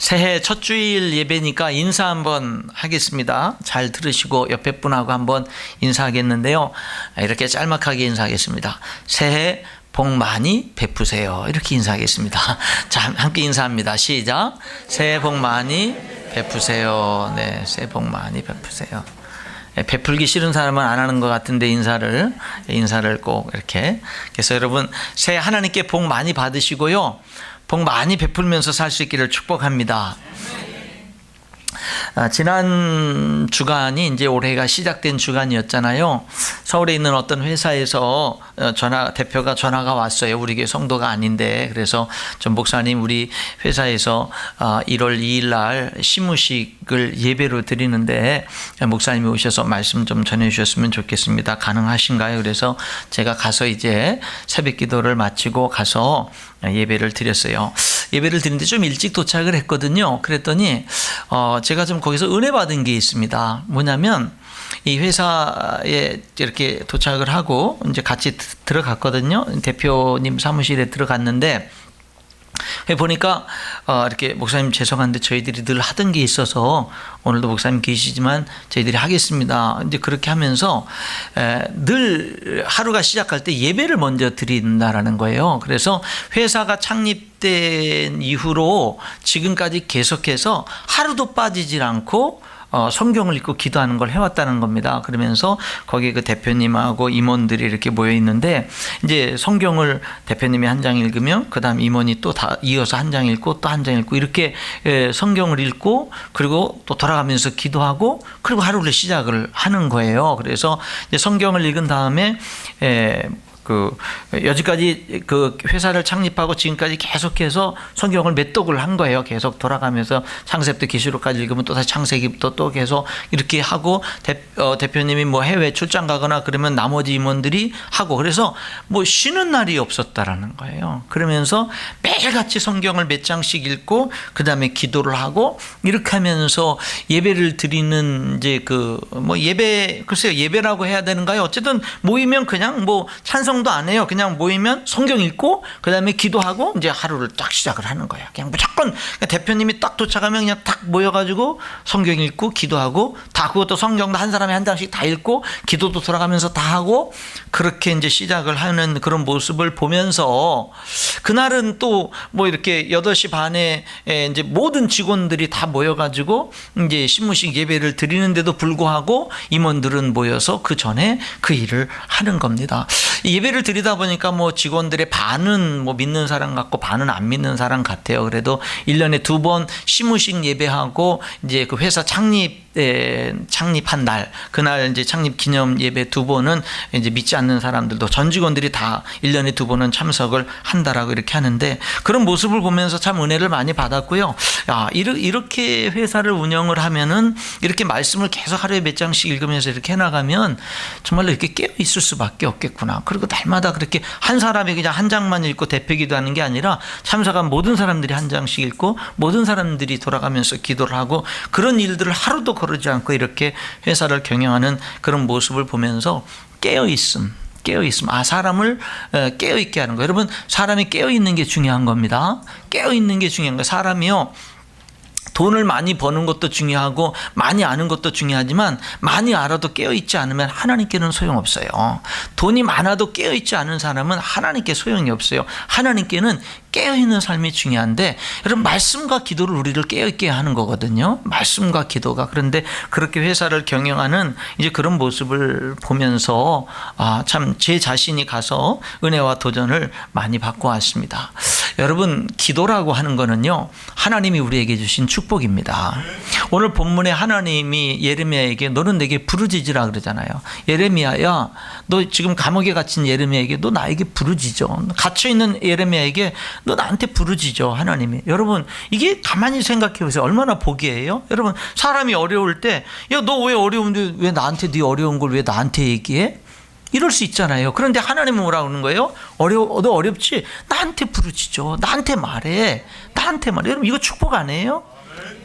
새해 첫 주일 예배니까 인사 한번 하겠습니다. 잘 들으시고 옆에 분하고 한번 인사하겠는데요. 이렇게 짤막하게 인사하겠습니다. 새해 복 많이 베푸세요. 이렇게 인사하겠습니다. 자, 함께 인사합니다. 시작. 새해 복 많이 베푸세요. 네, 새해 복 많이 베푸세요. 베풀기 싫은 사람은 안 하는 것 같은데 인사를 꼭 이렇게. 그래서 여러분 새해 하나님께 복 많이 받으시고요. 복 많이 베풀면서 살 수 있기를 축복합니다. 지난 주간이 이제 올해가 시작된 주간이었잖아요. 서울에 있는 어떤 회사에서 대표가 전화가 왔어요. 우리 교회 성도가 아닌데. 그래서 전 목사님 우리 회사에서 1월 2일 날 시무식을 예배로 드리는데 목사님이 오셔서 말씀 좀 전해 주셨으면 좋겠습니다. 가능하신가요? 그래서 제가 가서 이제 새벽 기도를 마치고 가서 예배를 드렸어요. 예배를 드리는데 좀 일찍 도착을 했거든요. 그랬더니 제가 좀 거기서 은혜 받은 게 있습니다. 뭐냐면 이 회사에 이렇게 도착을 하고 이제 같이 들어갔거든요. 대표님 사무실에 들어갔는데 보니까 이렇게 목사님 죄송한데 저희들이 늘 하던 게 있어서 오늘도 목사님 계시지만 저희들이 하겠습니다. 이제 그렇게 하면서 늘 하루가 시작할 때 예배를 먼저 드린다라는 거예요. 그래서 회사가 창립된 이후로 지금까지 계속해서 하루도 빠지질 않고 성경을 읽고 기도하는 걸 해왔다는 겁니다. 그러면서 거기 그 대표님하고 임원들이 이렇게 모여 있는데 이제 성경을 대표님이 한 장 읽으면 그 다음 임원이 또 다 이어서 한 장 읽고 또 한 장 읽고 이렇게 성경을 읽고 그리고 또 돌아가면서 기도하고 그리고 하루를 시작을 하는 거예요. 그래서 이제 성경을 읽은 다음에 여지까지 그 회사를 창립하고 지금까지 계속해서 성경을 맺독을 한 거예요. 계속 돌아가면서 창세기부터 계시록까지 읽으면 또 다시 창세기부터 또 계속 이렇게 하고 대표님이 뭐 해외 출장 가거나 그러면 나머지 임원들이 하고 그래서 뭐 쉬는 날이 없었다라는 거예요. 그러면서 매일같이 성경을 몇 장씩 읽고 그 다음에 기도를 하고 이렇게 하면서 예배를 드리는 이제 글쎄요 예배라고 해야 되는가요? 어쨌든 모이면 그냥 뭐 찬성도 안 해요. 그냥 모이면 성경 읽고 그 다음에 기도하고 이제 하루를 딱 시작을 하는 거예요. 그냥 무조건 대표님이 딱 도착하면 그냥 딱 모여가지고 성경 읽고 기도하고 다 그것도 성경도 한 사람이 한 장씩 다 읽고 기도도 돌아가면서 다 하고 그렇게 이제 시작을 하는 그런 모습을 보면서 그날은 또 뭐 이렇게 8시 반에 이제 모든 직원들이 다 모여가지고 이제 신무식 예배를 드리는데도 불구하고 임원들은 모여서 그 전에 그 일을 하는 겁니다. 예배를 드리다 보니까 뭐 직원들의 반은 뭐 믿는 사람 같고 반은 안 믿는 사람 같아요. 그래도 1년에 2번 시무식 예배하고 이제 그 회사 창립한 날 그날 이제 창립 기념 예배 2번은 이제 믿지 않는 사람들도 전 직원들이 다 1년에 2번은 참석을 한다라고 이렇게 하는데 그런 모습을 보면서 참 은혜를 많이 받았고요. 이렇게 회사를 운영을 하면은 이렇게 말씀을 계속 하루에 몇 장씩 읽으면서 이렇게 해나가면 정말로 이렇게 깨어 있을 수밖에 없겠구나. 그리고 날마다 그렇게 한 사람이 그냥 한 장만 읽고 대표 기도하는 게 아니라 참석한 모든 사람들이 한 장씩 읽고 모든 사람들이 돌아가면서 기도를 하고 그런 일들을 하루도 거르지 않고 이렇게 회사를 경영하는 그런 모습을 보면서 깨어있음. 사람을 깨어있게 하는 거예요. 여러분 사람이 깨어있는 게 중요한 겁니다. 깨어있는 게 중요한 거예요. 사람이요. 돈을 많이 버는 것도 중요하고 많이 아는 것도 중요하지만 많이 알아도 깨어있지 않으면 하나님께는 소용없어요. 돈이 많아도 깨어있지 않은 사람은 하나님께 소용이 없어요. 하나님께는 깨어있는 삶이 중요한데 여러분 말씀과 기도를 우리를 깨어있게 하는 거거든요. 말씀과 기도가. 그런데 그렇게 회사를 경영하는 이제 그런 모습을 보면서 참 제 자신이 가서 은혜와 도전을 많이 받고 왔습니다. 여러분 기도라고 하는 거는요 하나님이 우리에게 주신 축복입니다. 오늘 본문에 하나님이 예레미야에게 너는 내게 부르짖으라 그러잖아요. 예레미야야 너 지금 감옥에 갇힌 예레미야에게 너 나에게 부르짖어. 갇혀있는 예레미야에게 너 나한테 부르짖어. 하나님이. 여러분 이게 가만히 생각해 보세요. 얼마나 복이에요. 여러분 사람이 어려울 때 야 너 왜 어려운데 왜 나한테 네 어려운 걸 왜 나한테 얘기해? 이럴 수 있잖아요. 그런데 하나님은 뭐라고 하는 거예요? 너 어렵지? 나한테 부르짖어. 나한테 말해. 여러분 이거 축복 아니에요?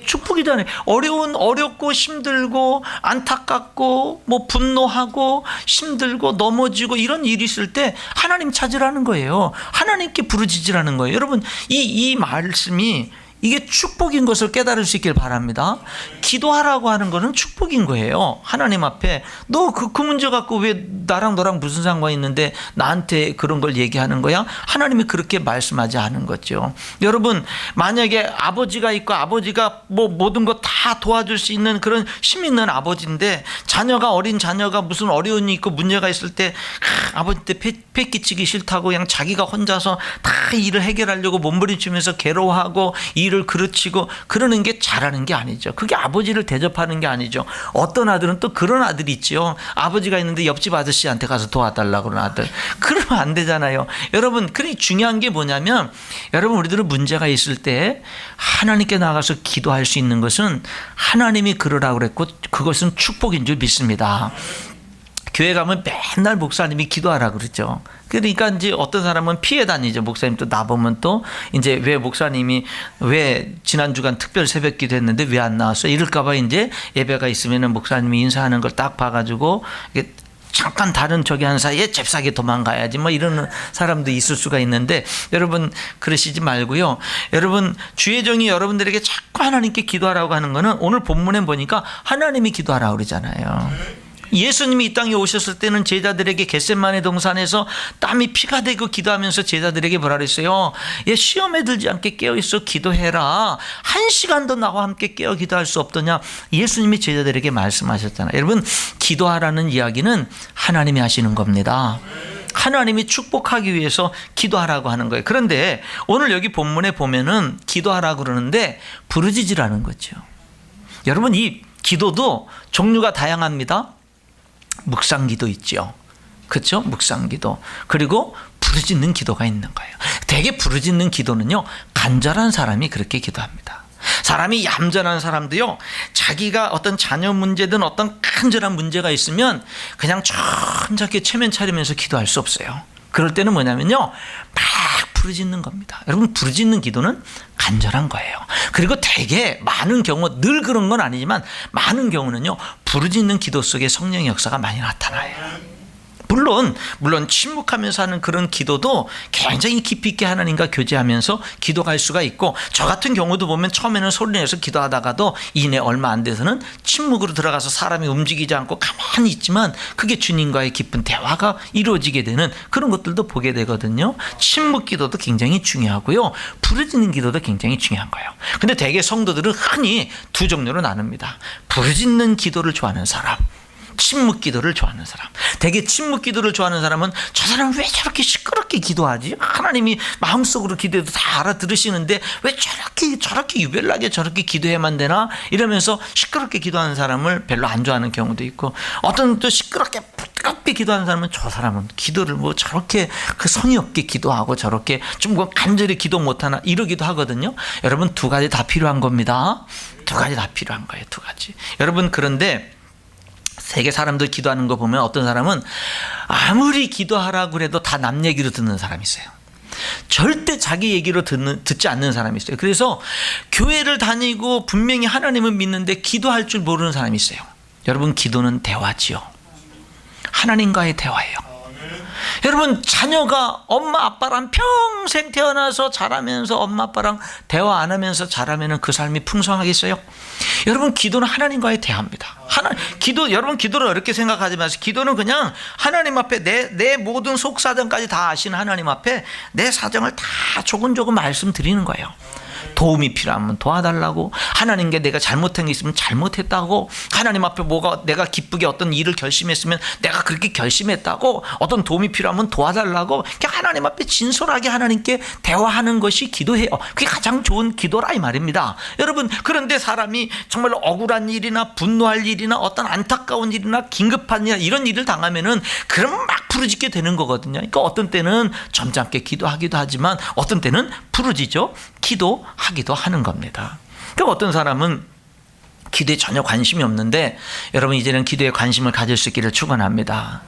축복이잖아요. 어렵고 힘들고 안타깝고 뭐 분노하고 힘들고 넘어지고 이런 일이 있을 때 하나님 찾으라는 거예요. 하나님께 부르짖으라는 거예요. 여러분 이 말씀이 이게 축복인 것을 깨달을 수 있길 바랍니다. 기도하라고 하는 것은 축복인 거예요. 하나님 앞에 너 그 문제 갖고 왜 나랑 너랑 무슨 상관이 있는데 나한테 그런 걸 얘기하는 거야? 하나님이 그렇게 말씀하지 않은 거죠. 여러분, 만약에 아버지가 있고 아버지가 뭐 모든 거 다 도와줄 수 있는 그런 힘 있는 아버지인데 어린 자녀가 무슨 어려움이 있고 문제가 있을 때 아버지 때 패기치기 싫다고 그냥 자기가 혼자서 다 일을 해결하려고 몸부림치면서 괴로워하고 일을 그르치고 그러는 게 잘하는 게 아니죠. 그게 아버지를 대접하는 게 아니죠. 어떤 아들은 또 그런 아들이 있죠. 아버지가 있는데 옆집 아저씨한테 가서 도와달라고 그러는 아들. 그러면 안 되잖아요. 여러분, 그리 중요한 게 뭐냐면, 여러분, 우리들은 문제가 있을 때 하나님께 나가서 기도할 수 있는 것은 하나님이 그러라고 그랬고 그것은 축복인 줄 믿습니다. 교회 가면 맨날 목사님이 기도하라 그러죠. 그러니까 이제 어떤 사람은 피해 다니죠. 목사님 또 나보면 또 이제 왜 목사님이 왜 지난 주간 특별 새벽 기도 했는데 왜 안 나왔어? 이럴까봐 이제 예배가 있으면은 목사님이 인사하는 걸 딱 봐가지고 잠깐 다른 저기 한 사이에 잽싸게 도망가야지 뭐 이러는 사람도 있을 수가 있는데, 여러분 그러시지 말고요. 여러분, 주의 종이 여러분들에게 자꾸 하나님께 기도하라고 하는 거는 오늘 본문에 보니까 하나님이 기도하라고 그러잖아요. 예수님이 이 땅에 오셨을 때는 제자들에게 겟세마네 동산에서 땀이 피가 되고 기도하면서 제자들에게 뭐라 그랬어요? 시험에 들지 않게 깨어있어 기도해라. 1시간도 나와 함께 깨어 기도할 수 없더냐? 예수님이 제자들에게 말씀하셨잖아요. 여러분, 기도하라는 이야기는 하나님이 하시는 겁니다. 하나님이 축복하기 위해서 기도하라고 하는 거예요. 그런데 오늘 여기 본문에 보면은 기도하라고 그러는데 부르짖으라는 거죠. 여러분, 이 기도도 종류가 다양합니다. 묵상기도 있죠. 그렇죠? 묵상기도. 그리고 부르짖는 기도가 있는 거예요. 대개 부르짖는 기도는요, 간절한 사람이 그렇게 기도합니다. 사람이 얌전한 사람도요, 자기가 어떤 자녀 문제든 어떤 간절한 문제가 있으면 그냥 천천히 체면 차리면서 기도할 수 없어요. 그럴 때는 뭐냐면요, 막 부르짖는 겁니다. 여러분, 부르짖는 기도는 간절한 거예요. 그리고 되게 많은 경우, 늘 그런 건 아니지만 많은 경우는요, 부르짖는 기도 속에 성령의 역사가 많이 나타나요. 물론 침묵하면서 하는 그런 기도도 굉장히 깊이 있게 하나님과 교제하면서 기도할 수가 있고, 저 같은 경우도 보면 처음에는 소리 내서 기도하다가도 이내 얼마 안 돼서는 침묵으로 들어가서 사람이 움직이지 않고 가만히 있지만 그게 주님과의 깊은 대화가 이루어지게 되는 그런 것들도 보게 되거든요. 침묵 기도도 굉장히 중요하고요, 부르짖는 기도도 굉장히 중요한 거예요. 근데 대개 성도들은 흔히 두 종류로 나눕니다. 부르짖는 기도를 좋아하는 사람, 침묵 기도를 좋아하는 사람. 대개 침묵 기도를 좋아하는 사람은 저 사람은 왜 저렇게 시끄럽게 기도하지? 하나님이 마음속으로 기도해도 다 알아들으시는데 왜 저렇게 유별나게 저렇게 기도해야만 되나? 이러면서 시끄럽게 기도하는 사람을 별로 안 좋아하는 경우도 있고, 어떤 또 시끄럽게 부끄럽게 기도하는 사람은 저 사람은 기도를 뭐 저렇게 그 성의 없게 기도하고 저렇게 좀 간절히 기도 못하나 이러기도 하거든요. 여러분, 두 가지 다 필요한 겁니다. 두 가지 다 필요한 거예요. 두 가지. 여러분, 그런데 세계 사람들 기도하는 거 보면 어떤 사람은 아무리 기도하라고 해도 다 남 얘기로 듣는 사람이 있어요. 절대 자기 얘기로 듣지 않는 사람이 있어요. 그래서 교회를 다니고 분명히 하나님을 믿는데 기도할 줄 모르는 사람이 있어요. 여러분, 기도는 대화지요. 하나님과의 대화예요. 여러분, 자녀가 엄마 아빠랑 평생 태어나서 자라면서 엄마 아빠랑 대화 안 하면서 자라면 그 삶이 풍성하겠어요? 여러분, 기도는 하나님과의 대화입니다. 여러분, 기도를 어렵게 생각하지 마세요. 기도는 그냥 하나님 앞에 내 모든 속사정까지 다 아시는 하나님 앞에 내 사정을 다 조금조금 말씀드리는 거예요. 도움이 필요하면 도와달라고, 하나님께 내가 잘못한 게 있으면 잘못했다고, 하나님 앞에 내가 기쁘게 어떤 일을 결심했으면 내가 그렇게 결심했다고, 어떤 도움이 필요하면 도와달라고, 그냥 하나님 앞에 진솔하게 하나님께 대화하는 것이 기도예요. 그게 가장 좋은 기도라 이 말입니다. 여러분, 그런데 사람이 정말 억울한 일이나 분노할 일이나 어떤 안타까운 일이나 긴급한 일, 이런 일을 당하면은 그러면 막 부르짖게 되는 거거든요. 그러니까 어떤 때는 점잖게 기도하기도 하지만 어떤 때는 부르짖죠. 기도하기도 하는 겁니다. 그러니까 어떤 사람은 기도에 전혀 관심이 없는데, 여러분, 이제는 기도에 관심을 가질 수 있기를 축원합니다.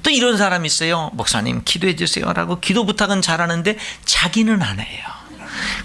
또 이런 사람이 있어요. 목사님 기도해 주세요 라고 기도 부탁은 잘하는데 자기는 안 해요.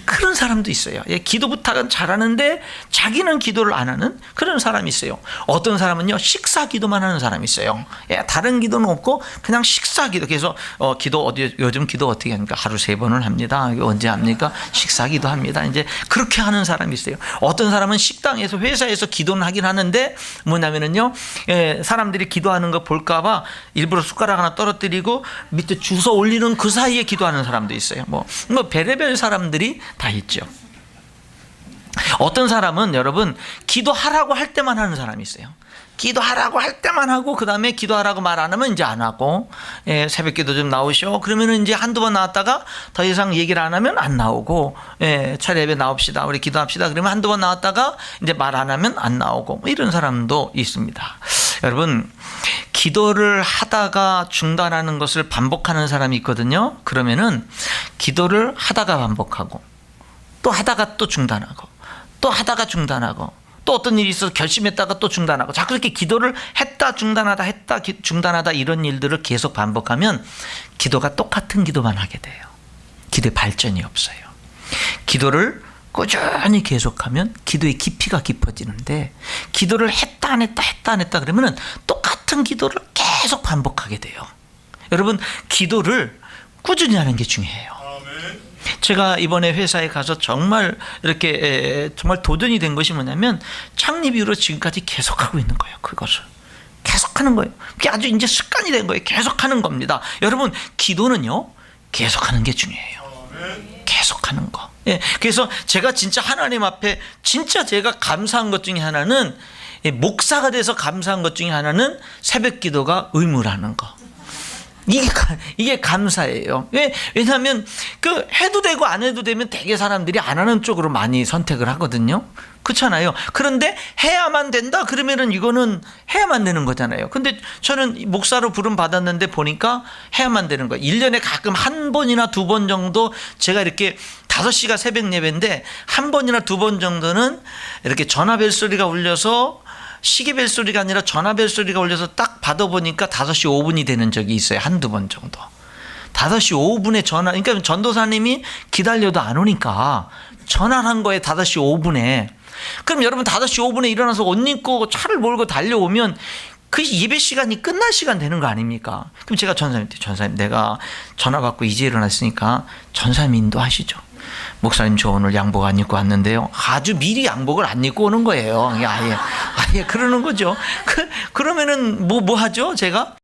그런 사람도 있어요. 예, 기도 부탁은 잘하는데 자기는 기도를 안 하는 그런 사람이 있어요. 어떤 사람은요, 식사 기도만 하는 사람이 있어요. 예, 다른 기도는 없고 그냥 식사 기도. 그래서 기도 요즘 기도 어떻게 합니까? 하루 3번을 합니다. 언제 합니까? 식사 기도 합니다. 이제 그렇게 하는 사람이 있어요. 어떤 사람은 식당에서 회사에서 기도는 하긴 하는데 뭐냐면은요, 예, 사람들이 기도하는 거 볼까봐 일부러 숟가락 하나 떨어뜨리고 밑에 주워 올리는 그 사이에 기도하는 사람도 있어요. 뭐 별의별 사람들이 다 있죠. 어떤 사람은 여러분 기도하라고 할 때만 하는 사람이 있어요. 기도하라고 할 때만 하고 그 다음에 기도하라고 말 안 하면 이제 안 하고, 예, 새벽기도 좀 나오시오. 그러면은 이제 한두 번 나왔다가 더 이상 얘기를 안 하면 안 나오고, 예, 차례 예배 나옵시다, 우리 기도합시다. 그러면 한두 번 나왔다가 이제 말 안 하면 안 나오고, 뭐 이런 사람도 있습니다. 여러분, 기도를 하다가 중단하는 것을 반복하는 사람이 있거든요. 그러면은 기도를 하다가 반복하고 또 하다가 또 중단하고 또 하다가 중단하고 또 어떤 일이 있어서 결심했다가 또 중단하고, 자, 그렇게 기도를 했다 중단하다 했다 중단하다 이런 일들을 계속 반복하면 기도가 똑같은 기도만 하게 돼요. 기도의 발전이 없어요. 기도를 꾸준히 계속하면 기도의 깊이가 깊어지는데, 기도를 했다 안 했다 했다 안 했다 그러면은 똑같은 기도를 계속 반복하게 돼요. 여러분, 기도를 꾸준히 하는 게 중요해요. 제가 이번에 회사에 가서 정말 이렇게 정말 도전이 된 것이 뭐냐면, 창립 이후로 지금까지 계속하고 있는 거예요. 그것을 계속하는 거예요. 그게 아주 이제 습관이 된 거예요. 계속하는 겁니다. 여러분, 기도는요, 계속하는 게 중요해요. 계속하는 거. 예, 그래서 제가 진짜 하나님 앞에 진짜 제가 감사한 것 중에 하나는, 목사가 돼서 감사한 것 중에 하나는 새벽 기도가 의무라는 거. 이게 감사예요. 왜냐하면 그 해도 되고 안 해도 되면 되게 사람들이 안 하는 쪽으로 많이 선택을 하거든요. 그렇잖아요. 그런데 해야만 된다 그러면은 이거는 해야만 되는 거잖아요. 근데 저는 목사로 부름 받았는데 보니까 해야만 되는 거예요. 1년에 가끔 한 번이나 두 번 정도 제가 이렇게 5시가 새벽 예배인데 한 번이나 두 번 정도는 이렇게 전화벨 소리가 울려서, 시계벨 소리가 아니라 전화벨 소리가 울려서 딱 받아보니까 5시 5분이 되는 적이 있어요. 한두 번 정도. 5시 5분에 전화, 그러니까 전도사님이 기다려도 안 오니까 전화를 한 거예요. 5시 5분에. 그럼 여러분 5시 5분에 일어나서 옷 입고 차를 몰고 달려오면 그 예배 시간이 끝날 시간 되는 거 아닙니까? 그럼 제가 전사님 내가 전화 받고 이제 일어났으니까 전사님 인도하시죠. 목사님, 저 오늘 양복 안 입고 왔는데요. 아주 미리 양복을 안 입고 오는 거예요. 아예 그러는 거죠. 그러면은 뭐 하죠? 제가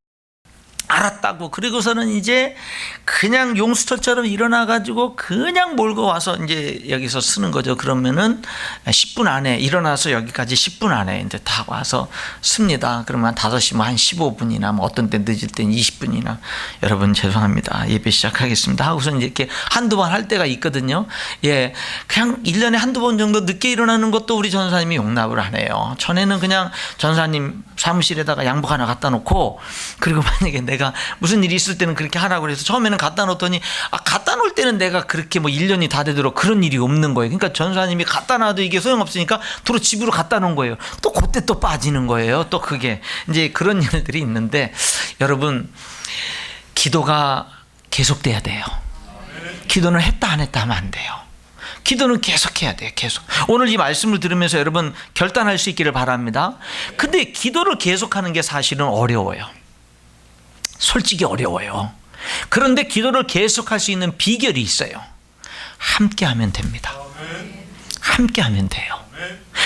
알았다고. 그리고서는 이제 그냥 용수철처럼 일어나가지고 그냥 몰고 와서 이제 여기서 쓰는 거죠. 그러면은 10분 안에 일어나서 여기까지 10분 안에 이제 다 와서 씁니다. 그러면 5시 뭐 한 15분이나 뭐 어떤 때 늦을 땐 20분이나 여러분 죄송합니다. 예배 시작하겠습니다. 하고서 이제 이렇게 한두 번 할 때가 있거든요. 예, 그냥 1년에 한두 번 정도 늦게 일어나는 것도 우리 전사님이 용납을 안 해요. 전에는 그냥 전사님 사무실에다가 양복 하나 갖다 놓고, 그리고 만약에 내가 무슨 일이 있을 때는 그렇게 하라고 그래서 처음에는 갖다 놓더니, 갖다 놓을 때는 내가 그렇게 뭐 1년이 다 되도록 그런 일이 없는 거예요. 그러니까 전사님이 갖다 놔도 이게 소용없으니까 도로 집으로 갖다 놓은 거예요. 또 그때 또 빠지는 거예요. 또 그게 이제 그런 일들이 있는데, 여러분, 기도가 계속돼야 돼요. 기도는 했다 안 했다 하면 안 돼요. 기도는 계속해야 돼요. 계속. 오늘 이 말씀을 들으면서 여러분 결단할 수 있기를 바랍니다. 근데 기도를 계속하는 게 사실은 어려워요. 솔직히 어려워요. 그런데 기도를 계속할 수 있는 비결이 있어요. 함께 하면 됩니다. 함께 하면 돼요.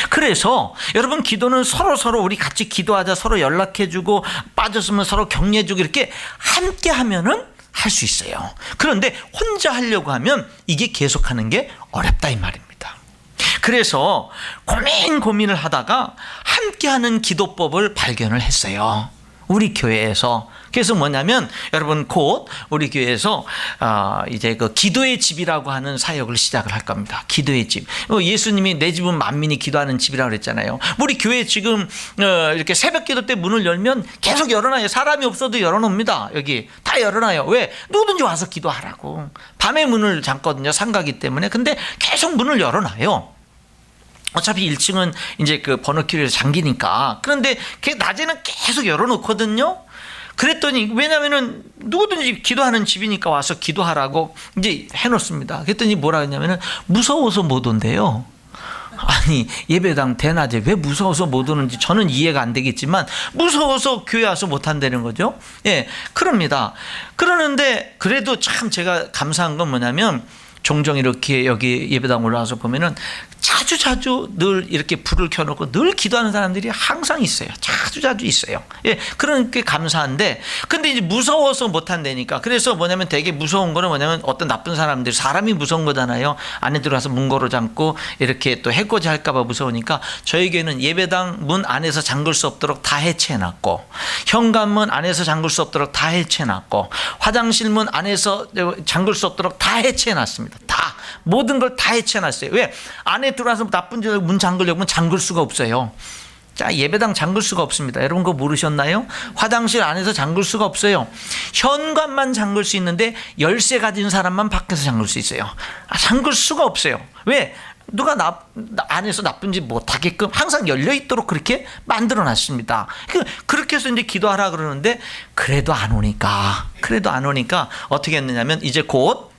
그래서 여러분, 기도는 서로 우리 같이 기도하자, 서로 연락해주고 빠졌으면 서로 격려해주고 이렇게 함께 하면은 할 수 있어요. 그런데 혼자 하려고 하면 이게 계속하는 게 어렵다 이 말입니다. 그래서 고민을 하다가 함께하는 기도법을 발견을 했어요. 우리 교회에서. 그래서 뭐냐면 여러분, 곧 우리 교회에서 이제 그 기도의 집이라고 하는 사역을 시작을 할 겁니다. 기도의 집. 예수님이 내 집은 만민이 기도하는 집이라고 그랬잖아요. 우리 교회 지금 이렇게 새벽 기도 때 문을 열면 계속 열어놔요. 사람이 없어도 열어놓습니다. 여기 다 열어놔요. 왜? 누구든지 와서 기도하라고. 밤에 문을 잠거든요. 상가기 때문에. 근데 계속 문을 열어놔요. 어차피 1층은 이제 그 번호키로 잠기니까. 그런데 낮에는 계속 열어놓거든요. 그랬더니 왜냐면은 누구든지 기도하는 집이니까 와서 기도하라고 이제 해놓습니다. 그랬더니 뭐라 했냐면은 무서워서 못 온대요. 아니 예배당 대낮에 왜 무서워서 못 오는지 저는 이해가 안 되겠지만 무서워서 교회 와서 못 한다는 거죠. 예, 그럽니다. 그러는데 그래도 참 제가 감사한 건 뭐냐면 종종 이렇게 여기 예배당 올라와서 보면은 자주 늘 이렇게 불을 켜놓고 늘 기도하는 사람들이 항상 있어요. 자주 있어요. 예, 그러니까 감사한데, 근데 이제 무서워서 못 한다니까. 그래서 뭐냐면 되게 무서운 거는 뭐냐면 어떤 나쁜 사람들, 사람이 무서운 거잖아요. 안에 들어와서 문고로 잠고 이렇게 또 해코지 할까봐 무서우니까 저에게는 예배당 문 안에서 잠글 수 없도록 다 해체해놨고, 현관문 안에서 잠글 수 없도록 다 해체해놨고, 화장실 문 안에서 잠글 수 없도록 다 해체해놨습니다. 다 모든 걸 다 해체해놨어요. 왜? 안에 들어와서 나쁜 짓을 문 잠그려면 잠글 수가 없어요. 자, 예배당 잠글 수가 없습니다. 여러분 그거 모르셨나요? 화장실 안에서 잠글 수가 없어요. 현관만 잠글 수 있는데 열쇠 가진 사람만 밖에서 잠글 수 있어요. 잠글 수가 없어요. 왜? 누가 안에서 나쁜 짓 못하게끔 항상 열려 있도록 그렇게 만들어 놨습니다. 그렇게 해서 이제 기도하라 그러는데 그래도 안 오니까 어떻게 했느냐면 이제 곧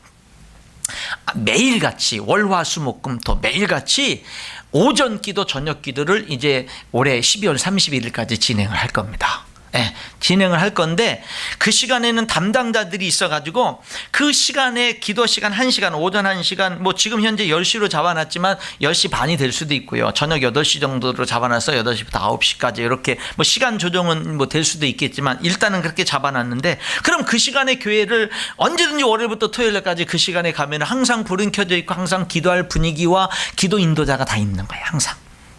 매일같이 월화수목금토 매일같이 오전 기도 저녁 기도를 이제 올해 12월 31일까지 진행을 할 겁니다. 네, 진행을 할 건데 그 시간에는 담당자들이 있어가지고 그 시간에 기도 시간 1시간, 오전 1시간, 뭐 지금 현재 10시로 잡아놨지만 10시 반이 될 수도 있고요. 저녁 8시 정도로 잡아놔서 8시부터 9시까지 이렇게 뭐 시간 조정은 뭐 될 수도 있겠지만 일단은 그렇게 잡아놨는데, 그럼 그 시간에 교회를 언제든지 월요일부터 토요일까지 그 시간에 가면 항상 불은 켜져 있고 항상 기도할 분위기와 기도 인도자가 다 있는 거예요.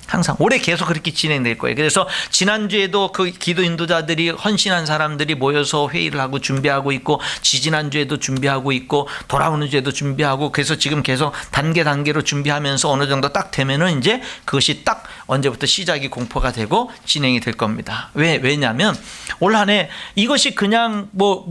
항상 올해 계속 그렇게 진행될 거예요. 그래서 지난주에도 그 기도 인도자들이 헌신한 사람들이 모여서 회의를 하고 준비하고 있고, 지지난주에도 준비하고 있고, 돌아오는 주에도 준비하고, 그래서 지금 계속 단계로 준비하면서 어느 정도 딱 되면은 이제 그것이 딱 언제부터 시작이 공포가 되고 진행이 될 겁니다. 왜냐하면 올 한 해 이것이 그냥 뭐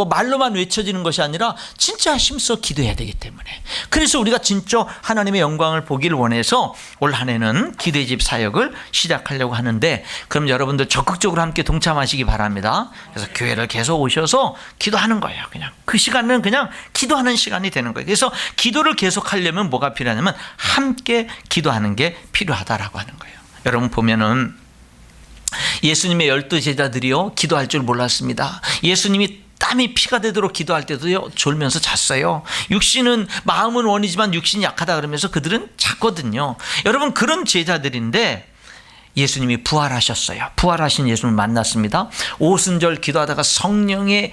말로만 외쳐지는 것이 아니라 진짜 힘써 기도해야 되기 때문에, 그래서 우리가 진짜 하나님의 영광을 보기를 원해서 올 한 해는 기도의 집 사역을 시작하려고 하는데, 그럼 여러분들 적극적으로 함께 동참하시기 바랍니다. 그래서 교회를 계속 오셔서 기도하는 거예요. 그냥 그 시간은 그냥 기도하는 시간이 되는 거예요. 그래서 기도를 계속 하려면 뭐가 필요하냐면 함께 기도하는 게 필요하다라고 하는 거예요. 여러분 보면은 예수님의 12 제자들이요 기도할 줄 몰랐습니다. 예수님이 땀이 피가 되도록 기도할 때도요 졸면서 잤어요. 육신은 마음은 원이지만 육신이 약하다 그러면서 그들은 잤거든요. 여러분 그런 제자들인데 예수님이 부활하셨어요. 부활하신 예수님을 만났습니다. 오순절 기도하다가 성령이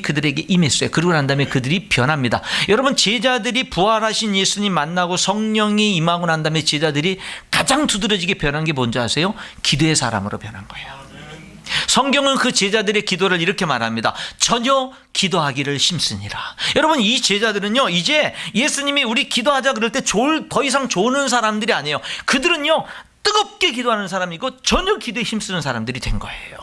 그들에게 임했어요. 그러고 난 다음에 그들이 변합니다. 여러분 제자들이 부활하신 예수님 만나고 성령이 임하고 난 다음에 제자들이 가장 두드러지게 변한 게 뭔지 아세요? 기도의 사람으로 변한 거예요. 성경은 그 제자들의 기도를 이렇게 말합니다. 전혀 기도하기를 힘쓰니라. 여러분 이 제자들은요 이제 예수님이 우리 기도하자 그럴 때 더 이상 조는 사람들이 아니에요. 그들은요 뜨겁게 기도하는 사람이고 전혀 기도에 힘쓰는 사람들이 된 거예요.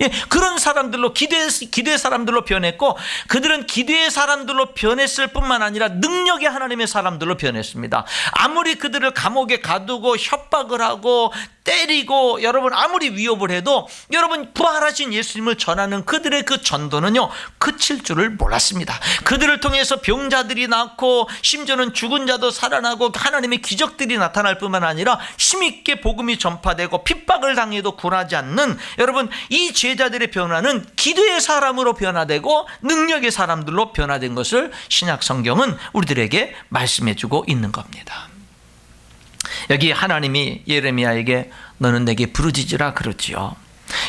예, 그런 사람들로 기도의 사람들로 변했고, 그들은 기도의 사람들로 변했을 뿐만 아니라 능력의 하나님의 사람들로 변했습니다. 아무리 그들을 감옥에 가두고 협박을 하고 때리고 여러분 아무리 위협을 해도 여러분 부활하신 예수님을 전하는 그들의 그 전도는요 그칠 줄을 몰랐습니다. 그들을 통해서 병자들이 낫고 심지어는 죽은 자도 살아나고 하나님의 기적들이 나타날 뿐만 아니라 힘있게 복음이 전파되고 핍박을 당해도 굴하지 않는, 여러분 이 제자들의 변화는 기도의 사람으로 변화되고 능력의 사람들로 변화된 것을 신약 성경은 우리들에게 말씀해주고 있는 겁니다. 여기 하나님이 예레미야에게 너는 내게 부르짖으라 그러지요.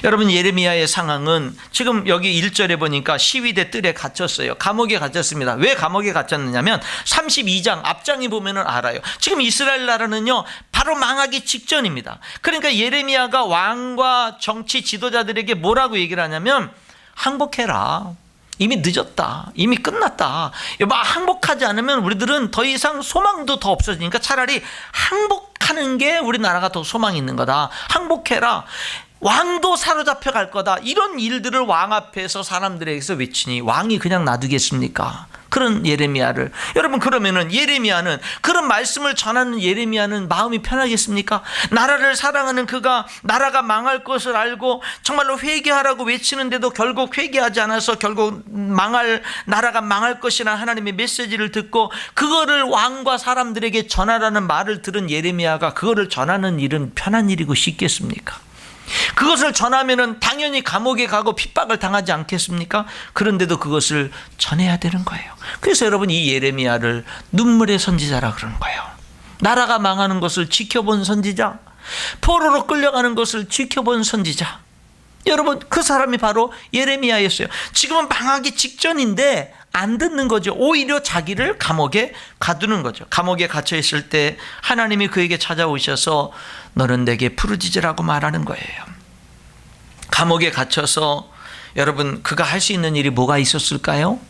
여러분 예레미야의 상황은 지금 여기 1절에 보니까 시위대 뜰에 갇혔어요. 감옥에 갇혔습니다. 왜 감옥에 갇혔느냐면 32장 앞장에 보면은 알아요. 지금 이스라엘 나라는요 바로 망하기 직전입니다. 그러니까 예레미야가 왕과 정치 지도자들에게 뭐라고 얘기를 하냐면 항복해라. 이미 늦었다. 이미 끝났다. 항복하지 않으면 우리들은 더 이상 소망도 더 없어지니까 차라리 항복하는 게 우리나라가 더 소망이 있는 거다. 항복해라. 왕도 사로잡혀 갈 거다. 이런 일들을 왕 앞에서 사람들에게서 외치니 왕이 그냥 놔두겠습니까? 그런 예레미야를. 여러분, 그러면은 예레미야는, 그런 말씀을 전하는 예레미야는 마음이 편하겠습니까? 나라를 사랑하는 그가 나라가 망할 것을 알고 정말로 회개하라고 외치는데도 결국 회개하지 않아서 결국 나라가 망할 것이라는 하나님의 메시지를 듣고 그거를 왕과 사람들에게 전하라는 말을 들은 예레미야가 그거를 전하는 일은 편한 일이고 쉽겠습니까? 그것을 전하면은 당연히 감옥에 가고 핍박을 당하지 않겠습니까? 그런데도 그것을 전해야 되는 거예요. 그래서 여러분, 이 예레미야를 눈물의 선지자라 그러는 거예요. 나라가 망하는 것을 지켜본 선지자, 포로로 끌려가는 것을 지켜본 선지자. 여러분, 그 사람이 바로 예레미야였어요. 지금은 망하기 직전인데 안 듣는 거죠. 오히려 자기를 감옥에 가두는 거죠. 감옥에 갇혀 있을 때 하나님이 그에게 찾아오셔서 너는 내게 부르짖으라고 말하는 거예요. 감옥에 갇혀서 여러분, 그가 할 수 있는 일이 뭐가 있었을까요?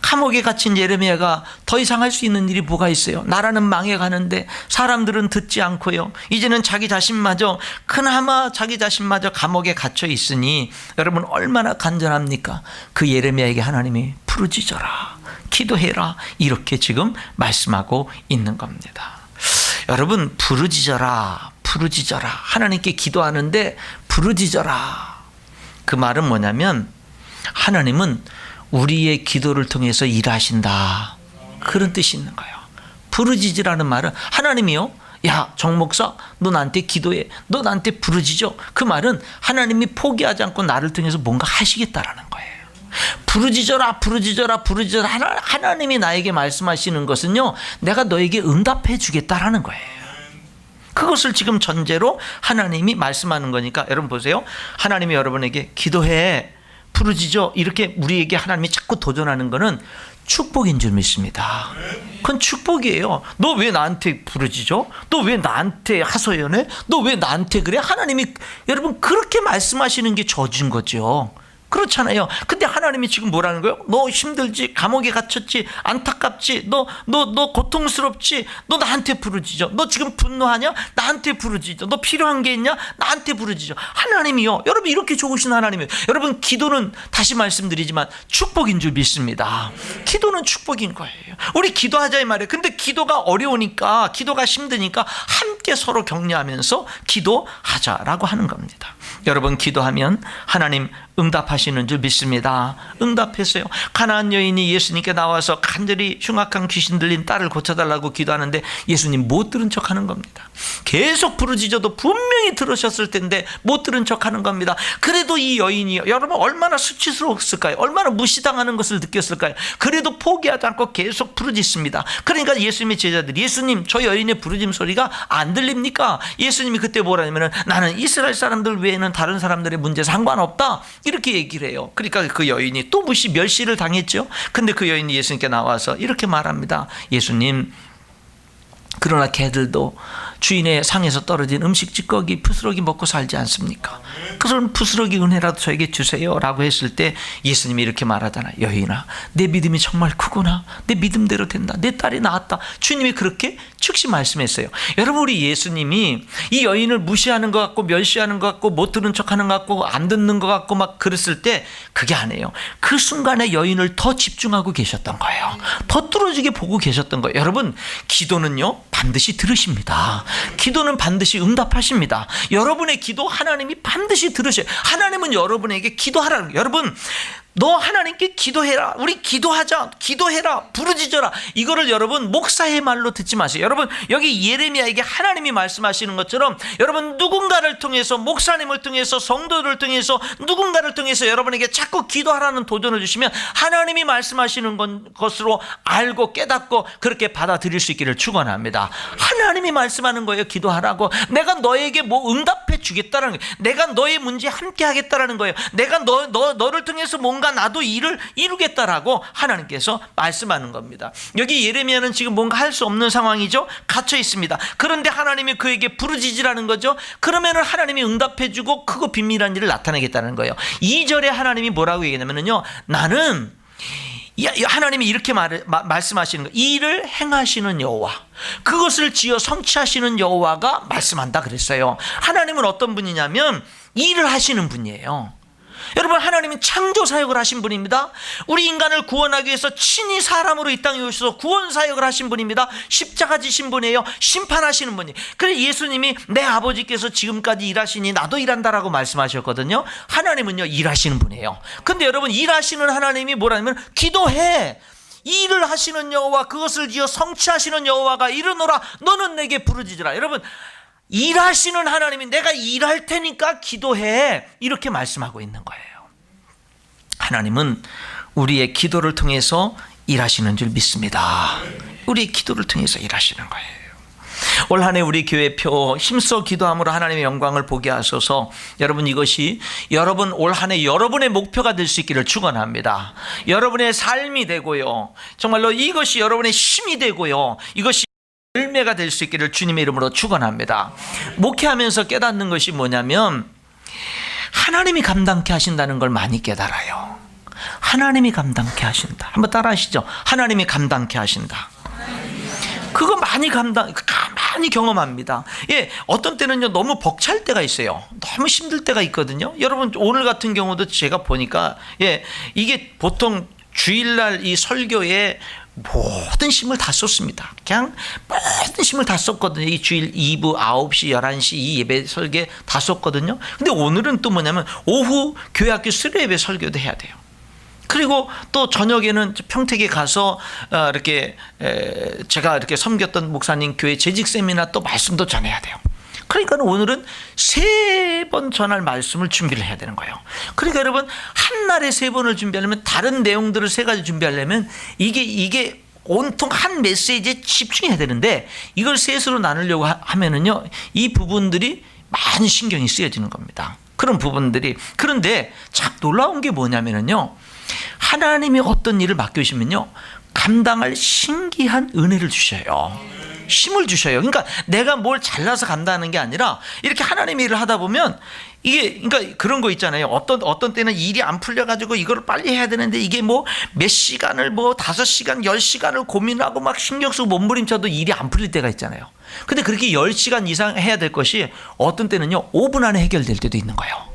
감옥에 갇힌 예레미야가 더 이상 할 수 있는 일이 뭐가 있어요? 나라는 망해가는데 사람들은 듣지 않고요. 이제는 그나마 자기 자신마저 감옥에 갇혀 있으니 여러분, 얼마나 간절합니까? 그 예레미야에게 하나님이 부르짖어라, 기도해라, 이렇게 지금 말씀하고 있는 겁니다. 여러분, 부르짖어라, 하나님께 기도하는데 부르짖어라. 그 말은 뭐냐면 하나님은 우리의 기도를 통해서 일하신다, 그런 뜻이 있는 거예요. 부르짖으라는 말은 하나님이요, 야 정목사, 너 나한테 기도해, 너 나한테 부르짖어. 그 말은 하나님이 포기하지 않고 나를 통해서 뭔가 하시겠다라는 거예요. 부르짖어라. 하나님이 나에게 말씀하시는 것은요, 내가 너에게 응답해 주겠다라는 거예요. 그것을 지금 전제로 하나님이 말씀하는 거니까 여러분 보세요. 하나님이 여러분에게 기도해, 부르짖어, 이렇게 우리에게 하나님이 자꾸 도전하는 것은 축복인 줄 믿습니다. 그건 축복이에요. 너 왜 나한테 부르짖어? 너 왜 나한테 하소연해? 너 왜 나한테 그래? 하나님이 여러분 그렇게 말씀하시는 게 저주인 거죠. 그렇잖아요. 근데 하나님이 지금 뭐라는 거예요? 너 힘들지? 감옥에 갇혔지? 안타깝지? 너 고통스럽지? 너 나한테 부르짖어. 너 지금 분노하냐? 나한테 부르짖어. 너 필요한 게 있냐? 나한테 부르짖어. 하나님이요, 여러분 이렇게 좋으신 하나님이에요. 여러분, 기도는 다시 말씀드리지만 축복인 줄 믿습니다. 기도는 축복인 거예요. 우리 기도하자 이 말이에요. 근데 기도가 어려우니까, 기도가 힘드니까 함께 서로 격려하면서 기도하자라고 하는 겁니다. 여러분, 기도하면 하나님 응답하시는 줄 믿습니다. 응답했어요. 가나안 여인이 예수님께 나와서 간절히 흉악한 귀신 들린 딸을 고쳐달라고 기도하는데 예수님 못 들은 척하는 겁니다. 계속 부르짖어도 분명히 들으셨을 텐데 못 들은 척하는 겁니다. 그래도 이 여인이 여러분 얼마나 수치스러웠을까요? 얼마나 무시당하는 것을 느꼈을까요? 그래도 포기하지 않고 계속 부르짖습니다. 그러니까 예수님의 제자들이, 예수님 저 여인의 부르짖음 소리가 안 들립니까? 예수님이 그때 뭐라냐면, 나는 이스라엘 사람들 외에는 다른 사람들의 문제 상관없다, 이렇게 얘기를 해요. 그러니까 그 여인이 또 멸시를 당했죠. 근데 그 여인이 예수님께 나와서 이렇게 말합니다. 예수님, 그러나 개들도 주인의 상에서 떨어진 음식 찌꺼기, 부스러기 먹고 살지 않습니까? 그런 부스러기 은혜라도 저에게 주세요 라고 했을 때 예수님이 이렇게 말하잖아요. 여인아, 내 믿음이 정말 크구나. 내 믿음대로 된다. 내 딸이 나았다. 주님이 그렇게 즉시 말씀했어요. 여러분, 우리 예수님이 이 여인을 무시하는 것 같고 멸시하는 것 같고 못 들은 척하는 것 같고 안 듣는 것 같고 막 그랬을 때 그게 아니에요. 그 순간에 여인을 더 집중하고 계셨던 거예요. 더 뚫어지게 보고 계셨던 거예요. 여러분, 기도는요 반드시 들으십니다. 기도는 반드시 응답하십니다. 여러분의 기도 하나님이 반드시 들으셔요. 하나님은 여러분에게 기도하라는 거예요. 여러분, 너 하나님께 기도해라. 우리 기도하자. 기도해라. 부르짖어라. 이거를 여러분 목사의 말로 듣지 마세요. 여러분, 여기 예레미야에게 하나님이 말씀하시는 것처럼 여러분 누군가를 통해서, 목사님을 통해서, 성도를 통해서, 누군가를 통해서 여러분에게 자꾸 기도하라는 도전을 주시면 하나님이 말씀하시는 것으로 알고 깨닫고 그렇게 받아들일 수 있기를 축원합니다. 하나님이 말씀하는 거예요. 기도하라고. 내가 너에게 뭐 응답해 주겠다는 거예요. 내가 너의 문제에 함께 하겠다는 거예요. 내가 너를 통해서 뭔가 나도 일을 이루겠다라고 하나님께서 말씀하는 겁니다. 여기 예레미야는 지금 뭔가 할 수 없는 상황이죠. 갇혀 있습니다. 그런데 하나님이 그에게 부르짖으라는 거죠. 그러면은 하나님이 응답해 주고 크고 비밀한 일을 나타내겠다는 거예요. 2절에 하나님이 뭐라고 얘기하냐면요, 나는, 하나님이 이렇게 말씀하시는 거예요. 이 일을 행하시는 여호와, 그것을 지어 성취하시는 여호와가 말씀한다 그랬어요. 하나님은 어떤 분이냐면 일을 하시는 분이에요. 여러분, 하나님은 창조 사역을 하신 분입니다. 우리 인간을 구원하기 위해서 친히 사람으로 이 땅에 오셔서 구원 사역을 하신 분입니다. 십자가 지신 분이에요. 심판하시는 분이. 그래 예수님이 내 아버지께서 지금까지 일하시니 나도 일한다라고 말씀하셨거든요. 하나님은요 일하시는 분이에요. 근데 여러분, 일하시는 하나님이 뭐라면 기도해. 일을 하시는 여호와, 그것을 지어 성취하시는 여호와가 이르노라 너는 내게 부르짖으라. 여러분, 일하시는 하나님이 내가 일할 테니까 기도해, 이렇게 말씀하고 있는 거예요. 하나님은 우리의 기도를 통해서 일하시는 줄 믿습니다. 우리의 기도를 통해서 일하시는 거예요. 올 한 해 우리 교회표 힘써 기도함으로 하나님의 영광을 보게 하소서. 여러분, 이것이 여러분 올 한 해 여러분의 목표가 될 수 있기를 축원합니다. 여러분의 삶이 되고요, 정말로 이것이 여러분의 힘이 되고요, 이것이 열매가 될 수 있기를 주님의 이름으로 축원합니다. 목회하면서 깨닫는 것이 뭐냐면 하나님이 감당케 하신다는 걸 많이 깨달아요. 하나님이 감당케 하신다. 한번 따라 하시죠. 하나님이 감당케 하신다. 그거 많이 경험합니다. 예, 어떤 때는요 너무 벅찰 때가 있어요. 너무 힘들 때가 있거든요. 여러분, 오늘 같은 경우도 제가 보니까 이게 보통 주일날 이 설교에 모든 힘을 다 쏟습니다. 그냥 모든 힘을 다 쏟거든요. 이 주일 2부 9시 11시 이 예배 설교에 다 쏟거든요. 근데 오늘은 또 뭐냐면 오후 교회학교 수료 예배 설교도 해야 돼요. 그리고 또 저녁에는 평택에 가서 이렇게 제가 이렇게 섬겼던 목사님 교회 재직 세미나 또 말씀도 전해야 돼요. 그러니까 오늘은 3번 전할 말씀을 준비를 해야 되는 거예요. 그러니까 여러분, 한 날에 3번을 준비하려면, 다른 내용들을 3가지 준비하려면 이게 온통 한 메시지에 집중해야 되는데, 이걸 셋으로 나누려고 하면은요 이 부분들이 많이 신경이 쓰여지는 겁니다. 그런 부분들이. 그런데 참 놀라운 게 뭐냐면은요, 하나님이 어떤 일을 맡겨주시면요 감당할 신기한 은혜를 주셔요. 힘을 주셔요. 그러니까 내가 뭘 잘나서 간다는 게 아니라, 이렇게 하나님의 일을 하다 보면 이게, 그러니까 그런 거 있잖아요. 어떤 때는 일이 안 풀려가지고 이걸 빨리 해야 되는데 이게 뭐 몇 시간을 5시간 10시간을 고민하고 막 신경 쓰고 몸부림쳐도 일이 안 풀릴 때가 있잖아요. 근데 그렇게 10시간 이상 해야 될 것이 어떤 때는요 5분 안에 해결될 때도 있는 거예요.